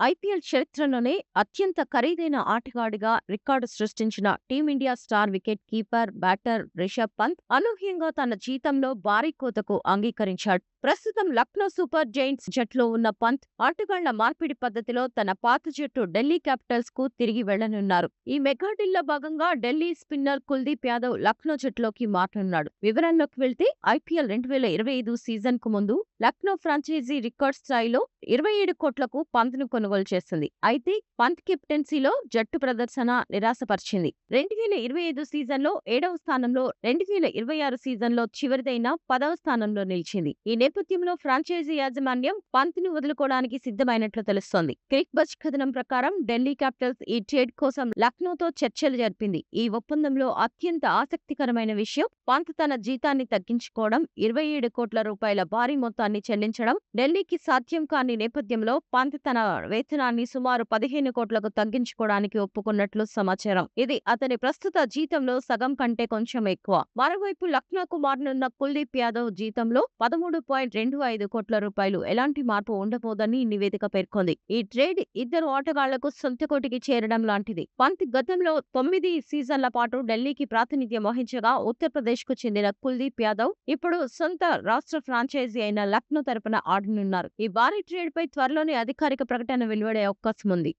IPL చరిత్రలోనే అత్యంత ఖరీదైన ఆటగాడిగా రికార్డు సృష్టించిన team India star wicket keeper, batter Rishabh Pant అనూహ్యంగా తన జీతంలో భారీ కోతకు అంగీకరించాడు. ప్రస్తుతం లక్నో సూపర్ జైంట్స్ జట్లో ఉన్న పంత్ ఆటగాళ్ల మార్పిడి పద్ధతిలో తన పాత జట్టు ఢిల్లీ క్యాపిటల్స్ కు తిరిగి వెళ్లనున్నారు. ఈ మెగా డీల్లో భాగంగా ఢిల్లీ స్పిన్నర్ కుల్దీప్ యాదవ్ లక్నో జట్టులోకి మారనున్నాడు. వివరాల్లోకి వెళ్తే ఐపీఎల్ 2025 సీజన్ కు ముందు లక్నో ఫ్రాంచైజీ రికార్డ్ స్థాయిలో 27 కోట్లకు పంత్‌ను కొనుగోలు చేసింది. అయితే పంత్ కెప్టెన్సీలో జట్టు ప్రదర్శన నిరాశపరిచింది. 2025 సీజన్లో 7వ స్థానంలో, 2026 సీజన్లో చివరిదైన 10వ స్థానంలో నిలిచింది. ఈ నేపథ్యంలో ఫ్రాంచైజీ యాజమాన్యం పంత్‌ను వదులుకోవడానికి సిద్ధమైనట్లు తెలుస్తోంది. క్రిక్ బజ్ కథనం ప్రకారం ఢిల్లీ క్యాపిటల్స్ ఈ ట్రేడ్ కోసం లక్నోతో చర్చలు జరిపింది. ఈ ఒప్పందంలో అత్యంత ఆసక్తికరమైన విషయం పంత్ తన జీతాన్ని తగ్గించుకోవడం, 27 కోట్ల రూపాయల భారీ మొత్తాన్ని చెల్లించడం. ఢిల్లీకి సాధ్యం కాని నేపథ్యంలో పంత్ తన వేతనాన్ని సుమారు 15 కోట్లకు తగ్గించుకోవడానికి ఒప్పుకున్నట్లు సమాచారం. ఇది అతని ప్రస్తుత జీతంలో సగం కంటే కొంచెం ఎక్కువ. మరోవైపు లక్నోకు మారనున్న కుల్దీప్ యాదవ్ జీతంలో 13.25 కోట్ల రూపాయలు ఎలాంటి మార్పు ఉండబోదని నివేదిక పేర్కొంది. ఈ ట్రేడ్ ఇద్దరు ఆటగాళ్లకు సొంత కోటికి చేరడం లాంటిది. పంత్ గతంలో 9 సీజన్ల పాటు ఢిల్లీకి ప్రాతినిధ్యం వహించగా ఉత్తరప్రదేశ్ కు చెందిన కుల్దీప్ యాదవ్ ఇప్పుడు సొంత రాష్ట్ర ఫ్రాంచైజీ అయిన లక్నో తరపున ఆడనున్నారు. ఈ భారీ ట్రేడ్ పై త్వరలోనే అధికారిక ప్రకటన వెలువడే అవకాశం ఉంది.